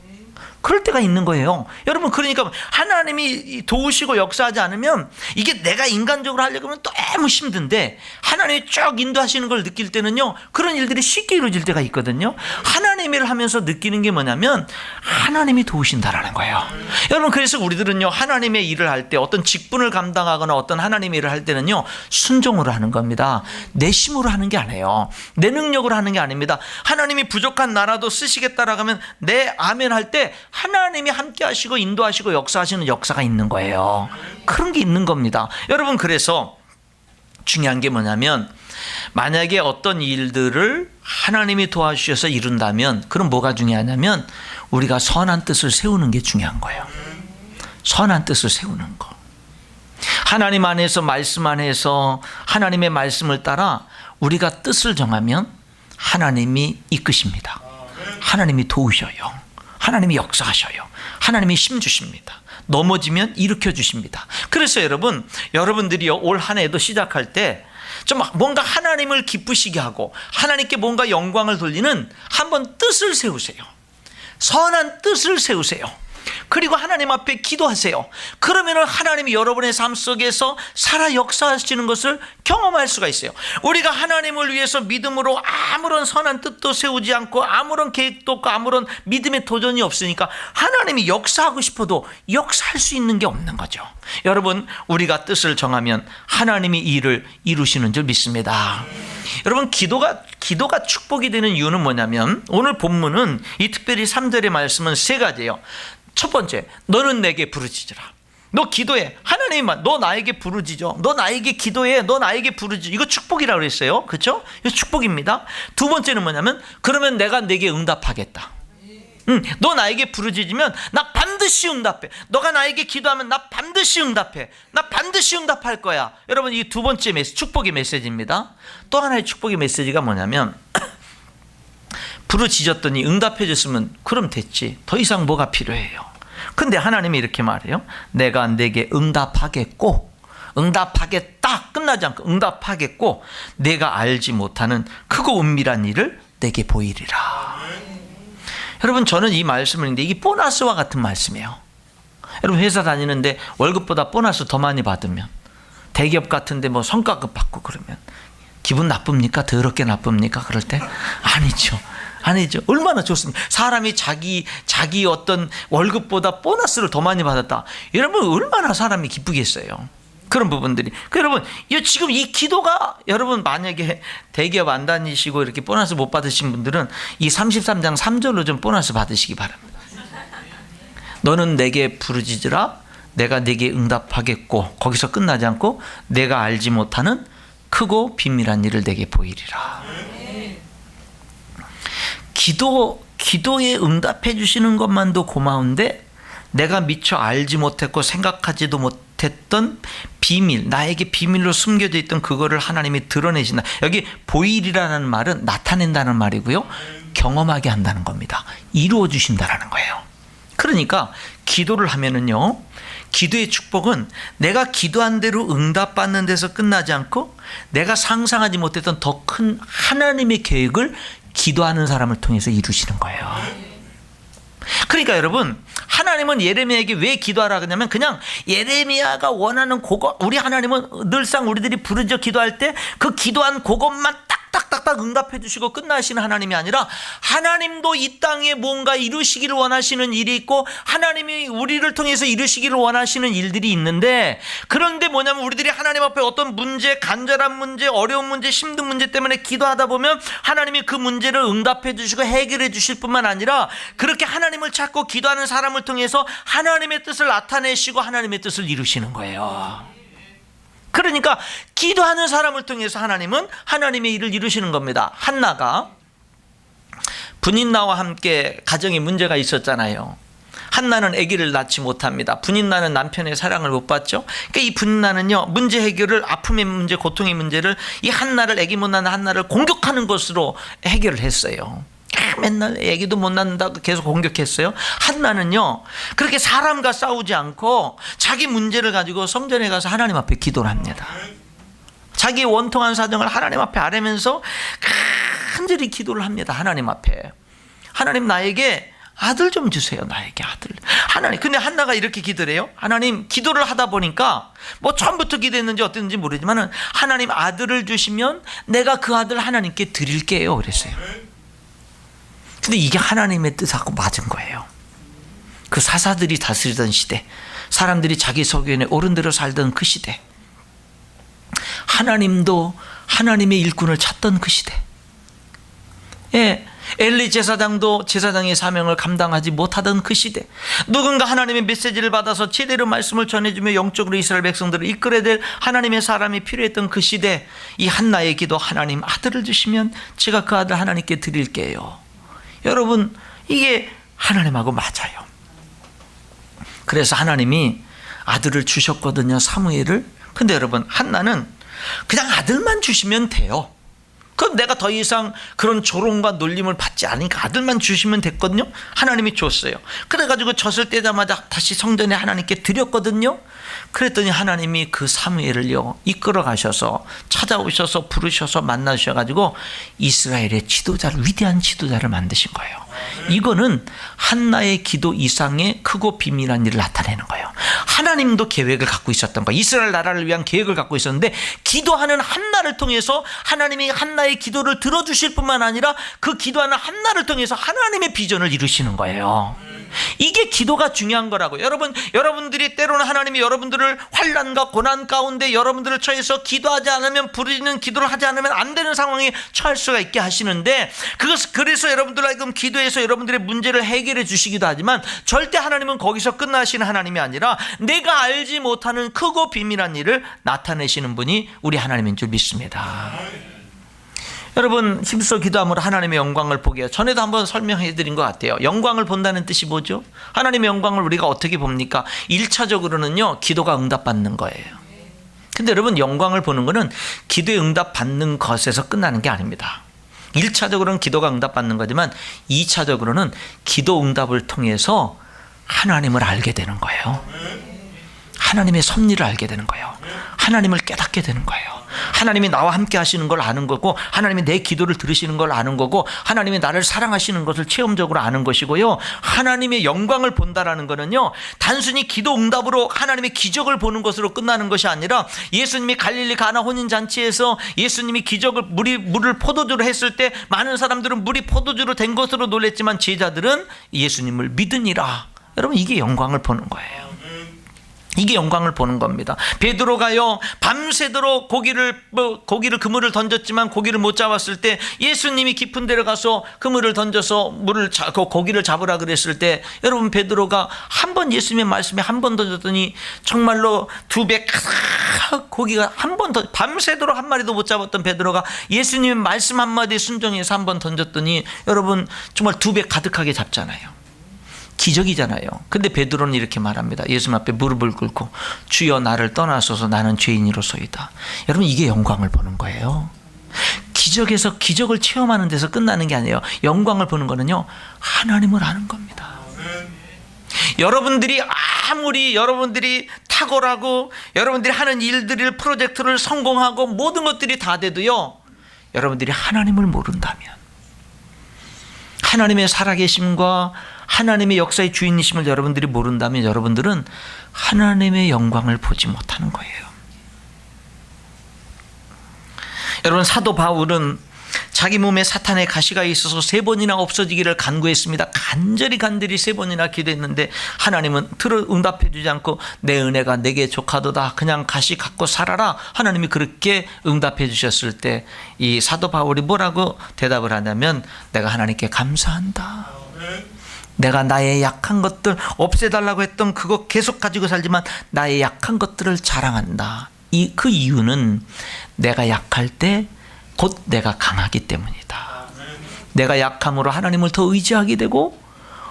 그럴 때가 있는 거예요. 여러분, 그러니까 하나님이 도우시고 역사하지 않으면 이게 내가 인간적으로 하려고 하면 너무 힘든데, 하나님이 쭉 인도하시는 걸 느낄 때는요 그런 일들이 쉽게 이루어질 때가 있거든요. 하나님의 일을 하면서 느끼는 게 뭐냐면 하나님이 도우신다라는 거예요. 여러분, 그래서 우리들은요 하나님의 일을 할 때, 어떤 직분을 감당하거나 어떤 하나님의 일을 할 때는요 순종으로 하는 겁니다. 내 힘으로 하는 게 아니에요. 내 능력으로 하는 게 아닙니다. 하나님이 부족한 나라도 쓰시겠다라고 하면 내 아멘 할 때 하나님이 함께 하시고 인도하시고 역사하시는 역사가 있는 거예요. 그런 게 있는 겁니다. 여러분, 그래서 중요한 게 뭐냐면, 만약에 어떤 일들을 하나님이 도와주셔서 이룬다면, 그럼 뭐가 중요하냐면 우리가 선한 뜻을 세우는 게 중요한 거예요. 선한 뜻을 세우는 거. 하나님 안에서, 말씀 안에서 하나님의 말씀을 따라 우리가 뜻을 정하면 하나님이 이끄십니다. 하나님이 도우셔요. 하나님이 역사하셔요. 하나님이 힘 주십니다. 넘어지면 일으켜 주십니다. 그래서 여러분들이요 올 한 해도 시작할 때 좀 뭔가 하나님을 기쁘시게 하고 하나님께 뭔가 영광을 돌리는 한번 뜻을 세우세요. 선한 뜻을 세우세요. 그리고 하나님 앞에 기도하세요. 그러면 하나님이 여러분의 삶 속에서 살아 역사하시는 것을 경험할 수가 있어요. 우리가 하나님을 위해서 믿음으로 아무런 선한 뜻도 세우지 않고 아무런 계획도 없고 아무런 믿음의 도전이 없으니까 하나님이 역사하고 싶어도 역사할 수 있는 게 없는 거죠. 여러분, 우리가 뜻을 정하면 하나님이 일을 이루시는 줄 믿습니다. 여러분, 기도가 축복이 되는 이유는 뭐냐면, 오늘 본문은 이 특별히 3절의 말씀은 3가지예요. 첫 번째, 너는 내게 부르짖으라. 너 기도해. 하나님만, 너 나에게 부르짖어. 너 나에게 기도해. 너 나에게 부르짖어. 이거 축복이라고 그랬어요. 그렇죠? 이거 축복입니다. 두 번째는 뭐냐면, 그러면 내가 내게 응답하겠다. 너 나에게 부르짖으면 나 반드시 응답해. 너가 나에게 기도하면 나 반드시 응답해. 나 반드시 응답할 거야. 여러분, 이 두 번째 축복의 메시지입니다. 또 하나의 축복의 메시지가 뭐냐면, 부르짖었더니 응답해 줬으면 그럼 됐지. 더 이상 뭐가 필요해요. 근데 하나님이 이렇게 말해요. 내가 내게 응답하겠고, 응답하겠다 끝나지 않고 응답하겠고, 내가 알지 못하는 크고 은밀한 일을 내게 보이리라. 여러분, 저는 이 말씀을 했는데 이게 보너스와 같은 말씀이에요. 여러분, 회사 다니는데 월급보다 보너스 더 많이 받으면, 대기업 같은데 뭐 성과급 받고 그러면 기분 나쁩니까? 더럽게 나쁩니까? 그럴 때? 아니죠. 아니죠. 얼마나 좋습니까? 사람이 자기 어떤 월급보다 보너스를 더 많이 받았다. 여러분, 얼마나 사람이 기쁘겠어요. 그런 부분들이. 여러분, 지금 이 기도가, 여러분 만약에 대기업 안 다니시고 이렇게 보너스 못 받으신 분들은 이 33장 3절로 좀 보너스 받으시기 바랍니다. 너는 내게 부르짖으라 내가 내게 응답하겠고, 거기서 끝나지 않고 내가 알지 못하는 크고 비밀한 일을 내게 보이리라. 기도에 응답해 주시는 것만도 고마운데 내가 미처 알지 못했고 생각하지도 못했던 비밀, 나에게 비밀로 숨겨져 있던 그거를 하나님이 드러내신다. 여기 보이리라는 말은 나타낸다는 말이고요, 경험하게 한다는 겁니다. 이루어 주신다라는 거예요. 그러니까 기도를 하면은요, 기도의 축복은 내가 기도한 대로 응답받는 데서 끝나지 않고 내가 상상하지 못했던 더 큰 하나님의 계획을 기도하는 사람을 통해서 이루시는 거예요. 그러니까 여러분, 하나님은 예레미야에게 왜 기도하라 그러냐면, 그냥 예레미야가 원하는 그거, 우리 하나님은 늘상 우리들이 부르짖어 기도할 때 그 기도한 그것만 딱딱딱딱 응답해 주시고 끝나시는 하나님이 아니라, 하나님도 이 땅에 뭔가 이루시기를 원하시는 일이 있고 하나님이 우리를 통해서 이루시기를 원하시는 일들이 있는데, 그런데 뭐냐면 우리들이 하나님 앞에 어떤 문제, 간절한 문제, 어려운 문제, 힘든 문제 때문에 기도하다 보면 하나님이 그 문제를 응답해 주시고 해결해 주실 뿐만 아니라, 그렇게 하나님을 찾고 기도하는 사람을 통해서 하나님의 뜻을 나타내시고 하나님의 뜻을 이루시는 거예요. 그러니까 기도하는 사람을 통해서 하나님은 하나님의 일을 이루시는 겁니다. 한나가 분인나와 함께 가정에 문제가 있었잖아요. 한나는 아기를 낳지 못합니다. 분인나는 남편의 사랑을 못 받죠. 그러니까 이 분인나는요, 문제 해결을, 아픔의 문제, 고통의 문제를 이 한나를, 아기 못 낳는 한나를 공격하는 것으로 해결을 했어요. 맨날 애기도 못 낳는다고 계속 공격했어요. 한나는요, 그렇게 사람과 싸우지 않고 자기 문제를 가지고 성전에 가서 하나님 앞에 기도를 합니다. 자기 원통한 사정을 하나님 앞에 아뢰면서 간절히 기도를 합니다. 하나님 앞에. 하나님, 나에게 아들 좀 주세요. 나에게 아들. 하나님. 근데 한나가 이렇게 기도를 해요. 하나님, 기도를 하다 보니까 뭐 처음부터 기도했는지 어땠는지 모르지만, 하나님 아들을 주시면 내가 그 아들 하나님께 드릴게요 그랬어요. 근데 이게 하나님의 뜻하고 맞은 거예요. 그 사사들이 다스리던 시대, 사람들이 자기 소견에 옳은 대로 살던 그 시대, 하나님도 하나님의 일꾼을 찾던 그 시대, 엘리 제사장도 제사장의 사명을 감당하지 못하던 그 시대, 누군가 하나님의 메시지를 받아서 제대로 말씀을 전해주며 영적으로 이스라엘 백성들을 이끌어야 될 하나님의 사람이 필요했던 그 시대, 이 한나의 기도, 하나님 아들을 주시면 제가 그 아들 하나님께 드릴게요. 여러분, 이게 하나님하고 맞아요. 그래서 하나님이 아들을 주셨거든요, 사무엘을. 근데 여러분, 한나는 그냥 아들만 주시면 돼요. 그럼 내가 더 이상 그런 조롱과 놀림을 받지 않으니까 아들만 주시면 됐거든요. 하나님이 줬어요. 그래가지고 젖을 떼자마자 다시 성전에 하나님께 드렸거든요. 그랬더니 하나님이 그 사무엘을요, 이끌어 가셔서 찾아오셔서 부르셔서 만나셔가지고 이스라엘의 지도자를, 위대한 지도자를 만드신 거예요. 이거는 한나의 기도 이상의 크고 비밀한 일을 나타내는 거예요. 하나님도 계획을 갖고 있었던 거예요. 이스라엘 나라를 위한 계획을 갖고 있었는데, 기도하는 한나를 통해서 하나님이 한나의 기도를 들어주실 뿐만 아니라 그 기도하는 한나를 통해서 하나님의 비전을 이루시는 거예요. 이게 기도가 중요한 거라고요. 여러분들이 때로는 하나님이 여러분들을 환난과 고난 가운데 여러분들을 처해서 기도하지 않으면, 부르짖는 기도를 하지 않으면 안 되는 상황에 처할 수가 있게 하시는데, 그래서 여러분들 하여금 기도해서 여러분들의 문제를 해결해 주시기도 하지만, 절대 하나님은 거기서 끝나시는 하나님이 아니라 내가 알지 못하는 크고 비밀한 일을 나타내시는 분이 우리 하나님인 줄 믿습니다. 여러분, 힘써 기도함으로 하나님의 영광을 보게 해요. 전에도 한번 설명해 드린 것 같아요. 영광을 본다는 뜻이 뭐죠? 하나님의 영광을 우리가 어떻게 봅니까? 1차적으로는요, 기도가 응답받는 거예요. 근데 여러분, 영광을 보는 거는 기도에 응답받는 것에서 끝나는 게 아닙니다. 1차적으로는 기도가 응답받는 거지만 2차적으로는 기도 응답을 통해서 하나님을 알게 되는 거예요. 하나님의 섭리를 알게 되는 거예요. 하나님을 깨닫게 되는 거예요. 하나님이 나와 함께 하시는 걸 아는 거고, 하나님이 내 기도를 들으시는 걸 아는 거고, 하나님이 나를 사랑하시는 것을 체험적으로 아는 것이고요. 하나님의 영광을 본다라는 거는요, 단순히 기도 응답으로 하나님의 기적을 보는 것으로 끝나는 것이 아니라, 예수님이 갈릴리 가나 혼인잔치에서 예수님이 기적을 물을 포도주로 했을 때 많은 사람들은 물이 포도주로 된 것으로 놀랬지만 제자들은 예수님을 믿으니라. 여러분, 이게 영광을 보는 거예요. 이게 영광을 보는 겁니다. 베드로가요, 밤새도록 고기를 그물을 던졌지만 고기를 못 잡았을 때 예수님이 깊은 데로 가서 그물을 던져서 고기를 잡으라 그랬을 때, 여러분, 베드로가 한 번 예수님의 말씀에 한 번 던졌더니 정말로 2배 고기가 한 번 더, 밤새도록 한 마리도 못 잡았던 베드로가 예수님의 말씀 한마디에 순종해서 한 번 던졌더니 여러분 정말 2배 가득하게 잡잖아요. 기적이잖아요. 근데 베드로는 이렇게 말합니다. 예수님 앞에 무릎을 꿇고, 주여 나를 떠나소서, 나는 죄인이로소이다. 여러분, 이게 영광을 보는 거예요. 기적에서 기적을 체험하는 데서 끝나는 게 아니에요. 영광을 보는 거는요, 하나님을 아는 겁니다. 여러분들이 아무리 여러분들이 탁월하고 여러분들이 하는 일들을, 프로젝트를 성공하고 모든 것들이 다 돼도요, 여러분들이 하나님을 모른다면, 하나님의 살아계심과 하나님의 역사의 주인이심을 여러분들이 모른다면 여러분들은 하나님의 영광을 보지 못하는 거예요. 여러분, 사도 바울은 자기 몸에 사탄의 가시가 있어서 3번이나 없어지기를 간구했습니다. 간절히 3번이나 기도했는데 하나님은 응답해 주지 않고, 내 은혜가 내게 족하도다, 그냥 가시 갖고 살아라. 하나님이 그렇게 응답해 주셨을 때 이 사도 바울이 뭐라고 대답을 하냐면, 내가 하나님께 감사한다. 내가 나의 약한 것들, 없애달라고 했던 그거 계속 가지고 살지만 나의 약한 것들을 자랑한다. 그 이유는 내가 약할 때 곧 내가 강하기 때문이다. 내가 약함으로 하나님을 더 의지하게 되고,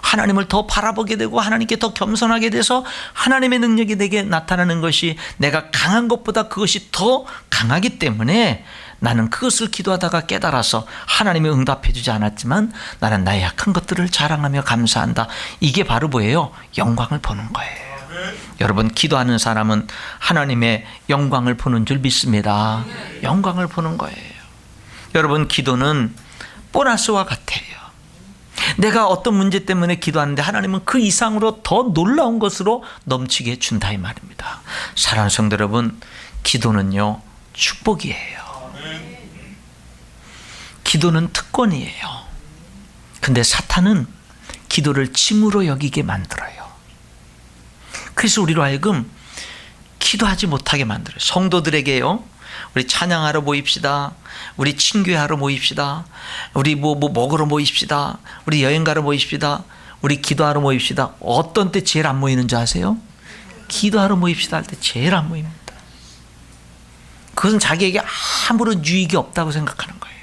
하나님을 더 바라보게 되고, 하나님께 더 겸손하게 돼서 하나님의 능력이 내게 나타나는 것이, 내가 강한 것보다 그것이 더 강하기 때문에 나는 그것을 기도하다가 깨달아서 하나님이 응답해 주지 않았지만 나는 나의 약한 것들을 자랑하며 감사한다. 이게 바로 뭐예요? 영광을 보는 거예요. 여러분, 기도하는 사람은 하나님의 영광을 보는 줄 믿습니다. 영광을 보는 거예요. 여러분, 기도는 보너스와 같아요. 내가 어떤 문제 때문에 기도하는데 하나님은 그 이상으로 더 놀라운 것으로 넘치게 준다, 이 말입니다. 사랑하는 성도 여러분, 기도는요, 축복이에요. 기도는 특권이에요. 근데 사탄은 기도를 짐으로 여기게 만들어요. 그래서 우리로 하여금 기도하지 못하게 만들어요. 성도들에게요, 우리 찬양하러 모입시다, 우리 친교하러 모입시다, 우리 뭐 먹으러 모입시다, 우리 여행가러 모입시다, 우리 기도하러 모입시다. 어떤 때 제일 안 모이는 줄 아세요? 기도하러 모입시다 할 때 제일 안 모입니다. 그것은 자기에게 아무런 유익이 없다고 생각하는 거예요.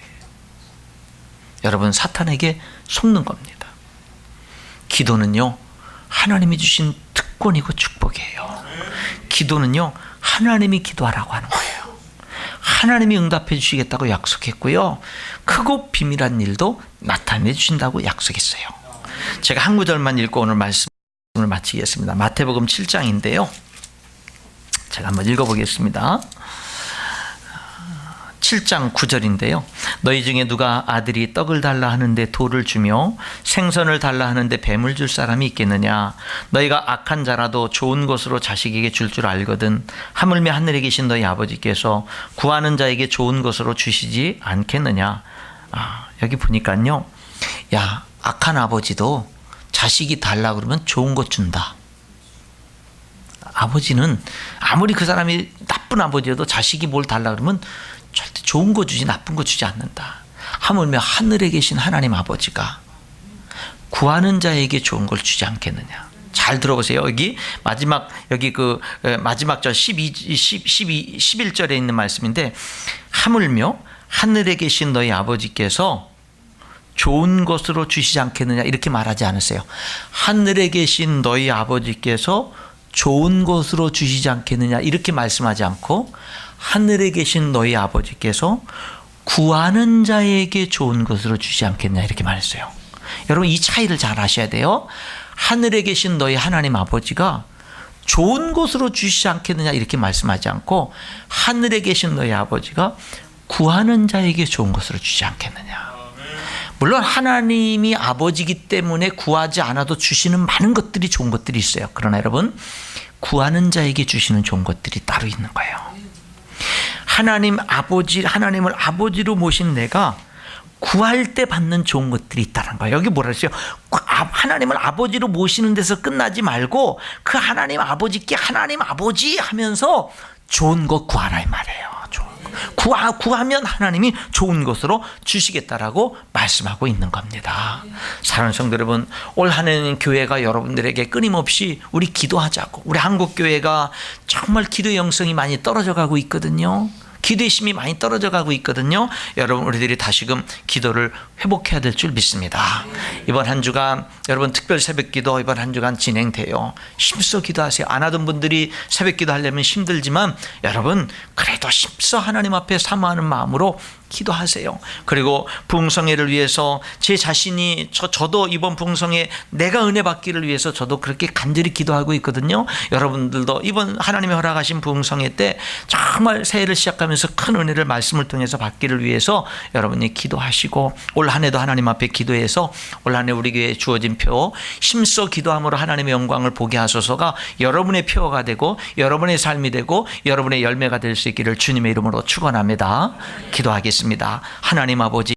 여러분, 사탄에게 속는 겁니다. 기도는요, 하나님이 주신 특권이고 축복이에요. 기도는요, 하나님이 기도하라고 하는 거예요. 하나님이 응답해 주시겠다고 약속했고요, 크고 비밀한 일도 나타내 주신다고 약속했어요. 제가 한 구절만 읽고 오늘 말씀을 마치겠습니다. 마태복음 7장인데요, 제가 한번 읽어보겠습니다. 7장 9절인데요. 너희 중에 누가 아들이 떡을 달라 하는데 돌을 주며 생선을 달라 하는데 뱀을 줄 사람이 있겠느냐? 너희가 악한 자라도 좋은 것으로 자식에게 줄 줄 알거든 하물며 하늘에 계신 너희 아버지께서 구하는 자에게 좋은 것으로 주시지 않겠느냐? 여기 보니까요, 야, 악한 아버지도 자식이 달라 그러면 좋은 것 준다. 아버지는 아무리 그 사람이 나쁜 아버지여도 자식이 뭘 달라 그러면 절대 좋은 거 주지 나쁜 거 주지 않는다. 하물며 하늘에 계신 하나님 아버지가 구하는 자에게 좋은 걸 주지 않겠느냐. 잘 들어보세요. 여기 마지막 절 11절에 있는 말씀인데, 하물며 하늘에 계신 너희 아버지께서 좋은 것으로 주시지 않겠느냐 이렇게 말하지 않으세요. 하늘에 계신 너희 아버지께서 좋은 것으로 주시지 않겠느냐 이렇게 말씀하지 않고, 하늘에 계신 너희 아버지께서 구하는 자에게 좋은 것으로 주지 않겠냐 이렇게 말했어요. 여러분, 이 차이를 잘 아셔야 돼요. 하늘에 계신 너희 하나님 아버지가 좋은 곳으로 주시지 않겠느냐 이렇게 말씀하지 않고 하늘에 계신 너희 아버지가 구하는 자에게 좋은 것으로 주지 않겠느냐. 물론 하나님이 아버지이기 때문에 구하지 않아도 주시는 많은 것들이 좋은 것들이 있어요. 그러나 여러분, 구하는 자에게 주시는 좋은 것들이 따로 있는 거예요. 하나님을 아버지로 모신 내가 구할 때 받는 좋은 것들이 있다는 거예요. 여기 뭐라 그랬어요? 하나님을 아버지로 모시는 데서 끝나지 말고 그 하나님 아버지께 하나님 아버지 하면서 좋은 것 구하라 이 말이에요. 구하면 하나님이 좋은 것으로 주시겠다라고 말씀하고 있는 겁니다. 사랑하는 성도 여러분, 올 한 해는 교회가 여러분들에게 끊임없이 우리 기도하자고, 우리 한국교회가 정말 기도 영성이 많이 떨어져 가고 있거든요. 기도의 심이 많이 떨어져 가고 있거든요. 여러분, 우리들이 다시금 기도를 회복해야 될 줄 믿습니다. 이번 한 주간 여러분 특별 새벽 기도 이번 한 주간 진행돼요. 힘써 기도하세요. 안 하던 분들이 새벽 기도 하려면 힘들지만 여러분 그래도 힘써 하나님 앞에 사모하는 마음으로 기도하세요. 그리고 부흥성회를 위해서 제 자신이 저도 이번 부흥성회 내가 은혜 받기를 위해서 저도 그렇게 간절히 기도하고 있거든요. 여러분들도 이번 하나님의 허락하신 부흥성회 때 정말 새해를 시작하면서 큰 은혜를 말씀을 통해서 받기를 위해서 여러분이 기도하시고 올 한 해도 하나님 앞에 기도해서 올 한 해 우리 교회에 주어진 표 힘써 기도함으로 하나님의 영광을 보게 하소서가 여러분의 표가 되고 여러분의 삶이 되고 여러분의 열매가 될 수 있기를 주님의 이름으로 축원합니다. 기도하겠습니다. 하나님 아버지,